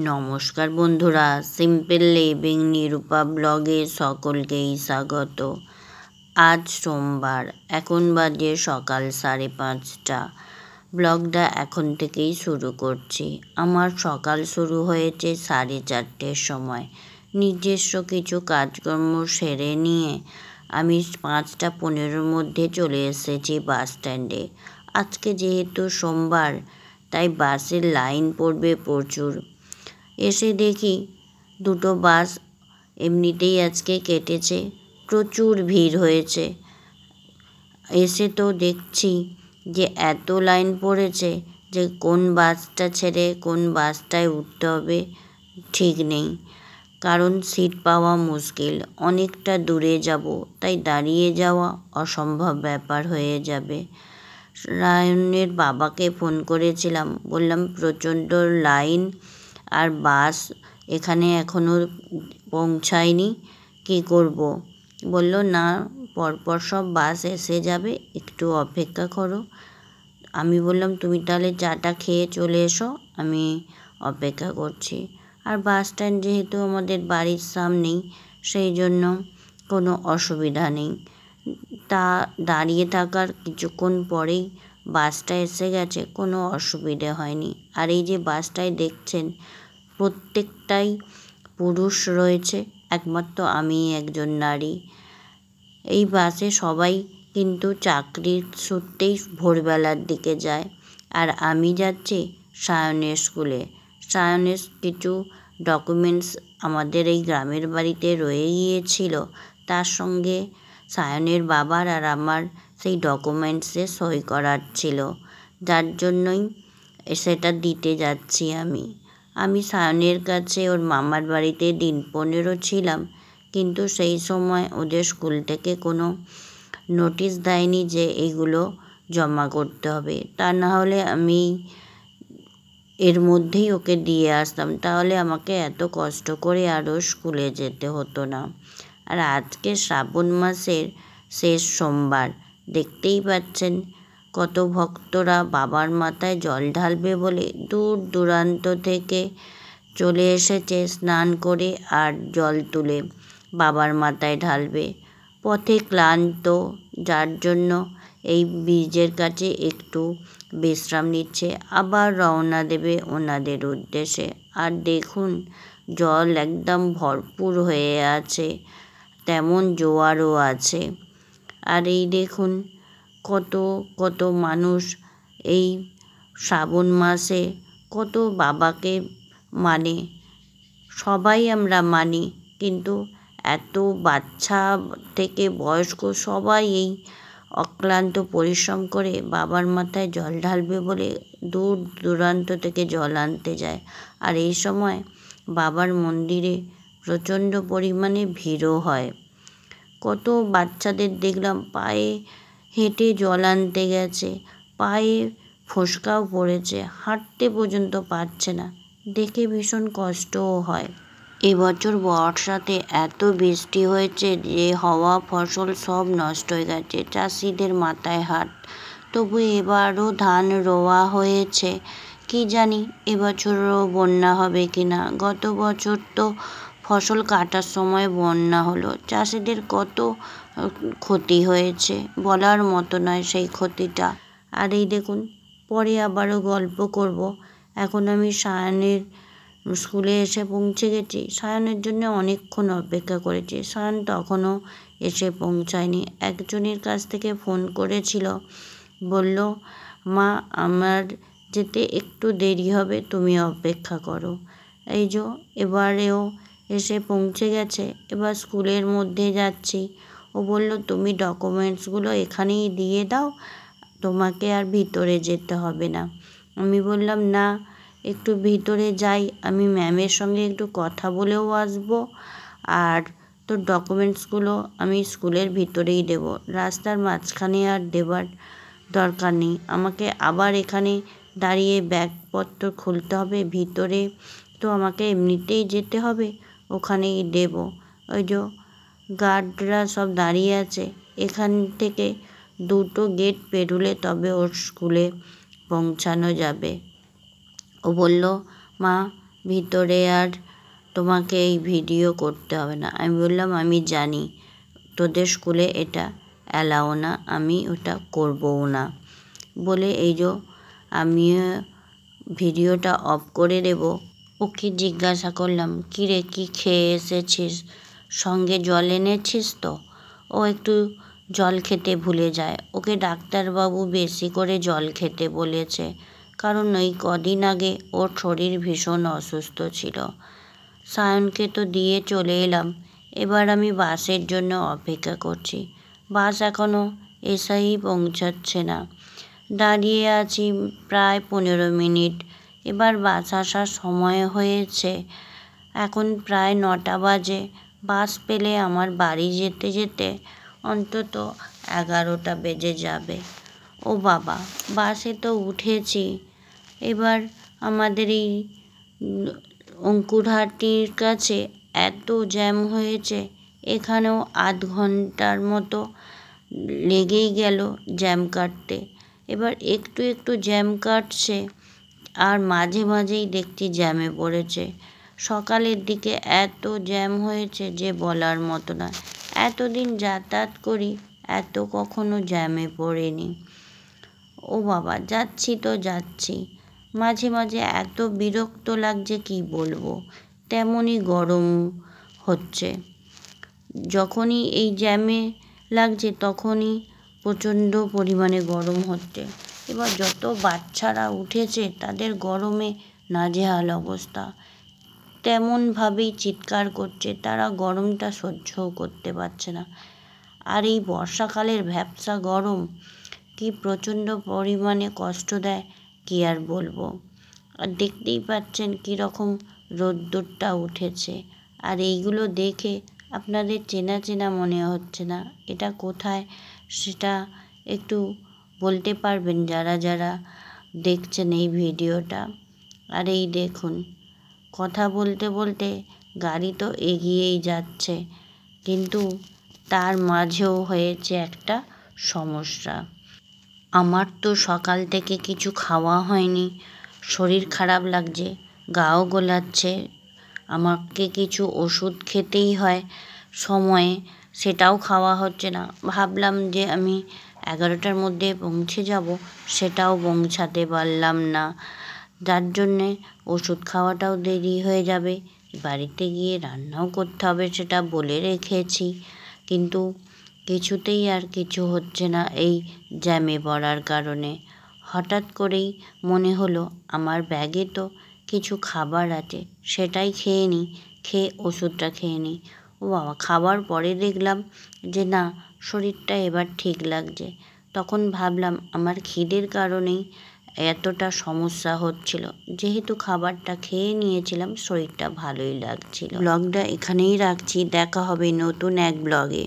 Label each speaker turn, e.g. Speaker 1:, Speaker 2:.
Speaker 1: নমস্কার বন্ধুরা, simple living Nirupa ব্লগে সকলকেই স্বাগত। আজ সোমবার, এখন বাজে সকাল 5:30। ব্লগটা এখন থেকেই শুরু করছি। আমার সকাল শুরু হয়েছে 4:30 সময়। নিজস্ব কিছু কাজকর্ম সেরে নিয়ে আমি 5:15 মধ্যে চলে এসেছি বাস স্ট্যান্ডে। আজকে যেহেতু সোমবার, তাই বাসের লাইন পড়বে প্রচুর। এসে দেখি দুটো বাস এমনিতেই আজকে কেটেছে, প্রচুর ভিড় হয়েছে। এসে তো দেখছি যে এত লাইন পড়েছে যে কোন বাসটা ছেড়ে কোন বাসটায় উঠতে হবে ঠিক নেই, কারণ সিট পাওয়া মুশকিল। অনেকটা দূরে যাব, তাই দাঁড়িয়ে যাওয়া অসম্ভব ব্যাপার হয়ে যাবে। রায়নের বাবাকে ফোন করেছিলাম, বললাম প্রচণ্ড লাইন আর বাস এখানে এখনও পৌঁছায়নি, কী করব? বলল না, পরপর সব বাস এসে যাবে, একটু অপেক্ষা করো। আমি বললাম তুমি তাহলে চাটা খেয়ে চলে এসো, আমি অপেক্ষা করছি। আর বাস স্ট্যান্ড যেহেতু আমাদের বাড়ির সামনেই, সেই জন্য কোনো অসুবিধা নেই। তা দাঁড়িয়ে থাকার কিছুক্ষণ পরেই বাসটা এসে গেছে, কোনো অসুবিধে হয়নি। আর এই যে বাসটায় দেখছেন, প্রত্যেকটাই পুরুষ রয়েছে, একমাত্র আমি একজন নারী। এই বাসে সবাই কিন্তু চাকরির সূত্রেই ভোরবেলার দিকে যায়। আর আমি যাচ্ছি সায়নের স্কুলে। সায়নের কিছু ডকুমেন্টস আমাদের এই গ্রামের বাড়িতে রয়ে গিয়েছিল, তার সঙ্গে সায়নের বাবার আর আমার সেই ডকুমেন্টসে সই করার ছিল, যার জন্যই সেটা দিতে যাচ্ছি আমি সায়নের কাছে ওর মামার বাড়িতে 15 দিন ছিলাম, কিন্তু সেই সময় ওদের স্কুল থেকে কোনো নোটিশ দেয়নি যে এগুলো জমা করতে হবে। তা না হলে আমি এর মধ্যেই ওকে দিয়ে আসতাম, তাহলে আমাকে এত কষ্ট করে আরও স্কুলে যেতে হতো না। আর আজকে শ্রাবণ মাসের শেষ সোমবার, দেখতেই পাচ্ছেন কত ভক্তরা বাবার মাথায় জল ঢালবে বলে দূর দূরান্ত থেকে চলে এসেছে স্নান করে আর জল তুলে বাবার মাথায় ঢালবে। পথে ক্লান্ত, যার জন্য এই ব্রিজের কাছে একটু বিশ্রাম নিচ্ছে, আবার রওনা দেবে ওনাদের উদ্দেশ্যে। আর দেখুন, জল একদম ভরপুর হয়ে আছে, তেমন জোয়ারও আছে। আর এই দেখুন কত কত মানুষ এই শ্রাবণ মাসে কত বাবাকে মানে। সবাই আমরা মানি, কিন্তু এত বাচ্চা থেকে বয়স্ক সবাই এই অক্লান্ত পরিশ্রম করে বাবার মাথায় জল ঢালবে বলে দূর দূরান্ত থেকে জল আনতে যায়। আর এই সময় বাবার মন্দিরে প্রচণ্ড পরিমাণে ভিড়ও হয়। কত বাচ্চাদের দেখলাম পায়ে হেঁটে জল আনতে গেছে, পায়ে ফোসকাও পড়েছে, হাঁটতে পর্যন্ত পারছে না, দেখে ভীষণ কষ্টও হয়। এবছর বর্ষাতে এত বৃষ্টি হয়েছে যে হওয়া ফসল সব নষ্ট হয়ে গেছে, চাষিদের মাথায় হাত। তবু এবারও ধান রোয়া হয়েছে, কি জানি এবছরও বন্যা হবে কি না। গত বছর তো ফসল কাটার সময় বন্যা হলো, চাষিদের কত ক্ষতি হয়েছে, বলার মতো নয় সেই ক্ষতিটা। আর এই দেখুন, পরে আবারও গল্প করব। এখন আমি সায়নের স্কুলে এসে পৌঁছে গেছি। সায়নের জন্য অনেকক্ষণ অপেক্ষা করেছি, সায়ন তখনও এসে পৌঁছায়নি। একজনের কাছ থেকে ফোন করেছিল, বলল মা আমার যেতে একটু দেরি হবে, তুমি অপেক্ষা করো। এই যে এবারেও এসে পৌঁছে গেছে, এবার স্কুলের মধ্যে যাচ্ছি। ও বলল তুমি ডকুমেন্টসগুলো এখানেই দিয়ে দাও, তোমাকে আর ভিতরে যেতে হবে না। আমি বললাম না, একটু ভিতরে যাই, আমি ম্যামের সঙ্গে একটু কথা বলেও আসবো, আর তোর ডকুমেন্টসগুলো আমি স্কুলের ভিতরেই দেব, রাস্তার মাঝখানে আর দেবার দরকার নেই। আমাকে আবার এখানে দাঁড়িয়ে ব্যাগপত্র খুলতে হবে, ভিতরে তো আমাকে এমনিতেই যেতে হবে, ওখানেই দেব। ওই যে গার্ডরা সব দাঁড়িয়ে আছে, এখান থেকে 2টো গেট পেরুলে তবে ওর স্কুলে পৌঁছানো যাবে। ও বলল মা ভিতরে আর তোমাকে এই ভিডিও করতে হবে না। আমি বললাম আমি জানি তোদের স্কুলে এটা অ্যালাও না, আমি ওটা করবও না বলে এই যে আমি ভিডিওটা অফ করে দেব। ওকে জিজ্ঞাসা করলাম, কিরে কি খেয়ে এসেছিস, সঙ্গে জল এনেছিস তো? ও একটু জল খেতে ভুলে যায়। ওকে ডাক্তারবাবু বেশি করে জল খেতে বলেছে, কারণ ওই কদিন আগে ওর শরীর ভীষণ অসুস্থ ছিল। সায়নকে তো দিয়ে চলে এলাম, এবার আমি বাসের জন্য অপেক্ষা করছি। বাস এখনও এসেই পৌঁছাচ্ছে না। দাঁড়িয়ে আছি প্রায় 15 মিনিট। এবার বাস আসার সময় হয়েছে, এখন প্রায় 9টা বাজে। বাস পেলে আমার বাড়ি যেতে যেতে অন্তত 11টা বেজে যাবে। ও বাবা, বাসে তো উঠেছি। এবার আমাদের এই অঙ্কুরহাটির কাছে এত জ্যাম হয়েছে, এখানেও আধ ঘন্টার মতো লেগেই গেল জ্যাম কাটতে। এবার একটু একটু জ্যাম কাটছে আর মাঝে মাঝেই দেখছি জ্যামে পড়েছে। সকালের দিকে এত জ্যাম হয়েছে যে বলার মতো না। এতদিন যাতায়াত করি, এত কখনো জ্যামে পড়েনি। ও বাবা, যাচ্ছি তো যাচ্ছি, মাঝে মাঝে এত বিরক্ত লাগছে কি বলবো, তেমনই গরম হচ্ছে। যখনই এই জ্যামে লাগছে তখনই প্রচণ্ড পরিমাণে গরম হচ্ছে। এবার যত বাচ্চারা উঠেছে তাদের গরমে নাজেহাল অবস্থা, তেমনভাবেই চিৎকার করছে, তারা গরমটা সহ্যও করতে পারছে না। আর এই বর্ষাকালের ভ্যাপসা গরম কি প্রচণ্ড পরিমাণে কষ্ট দেয়, কি আর বলবো। আর দেখতেই পাচ্ছেন কীরকম রোদ্দুরটা উঠেছে। আর এইগুলো দেখে আপনাদের চেনা চেনা মনে হচ্ছে না, এটা কোথায় সেটা একটু বলতে পারবেন যারা যারা দেখছেন এই ভিডিওটা। আর এই দেখুন, কথা বলতে বলতে গাড়ি তো এগিয়েই যাচ্ছে, কিন্তু তার মাঝেও হয়েছে একটা সমস্যা। আমার তো সকাল থেকে কিছু খাওয়া হয়নি, শরীর খারাপ লাগছে, গাও গোলাচ্ছে। আমাকে কিছু ওষুধ খেতেই হয় সময়ে, সেটাও খাওয়া হচ্ছে না। ভাবলাম যে আমি 11টার মধ্যে পৌঁছে যাব, সেটাও পৌঁছাতে পারলাম না। যার জন্যে ওষুধ খাওয়াটাও দেরি হয়ে যাবে, বাড়িতে গিয়ে রান্নাও করতে হবে সেটা বলে রেখেছি। কিন্তু কিছুতেই আর কিছু হচ্ছে না এই জ্যামে পড়ার কারণে। হঠাৎ করেই মনে হলো আমার ব্যাগে তো কিছু খাবার আছে, সেটাই খেয়ে নিই, খেয়ে ওষুধটা খেয়ে নিই। ও বাবা, খাবার পরে দেখলাম যে না, শরীরটা এবার ঠিক লাগছে। তখন ভাবলাম আমার খিদের কারণেই এতটা সমস্যা হচ্ছিল, যেহেতু খাবারটা খেয়ে নিয়েছিলাম শরীরটা ভালোই লাগছিল। ব্লগটা এখানেই রাখছি, দেখা হবে নতুন এক ব্লগে।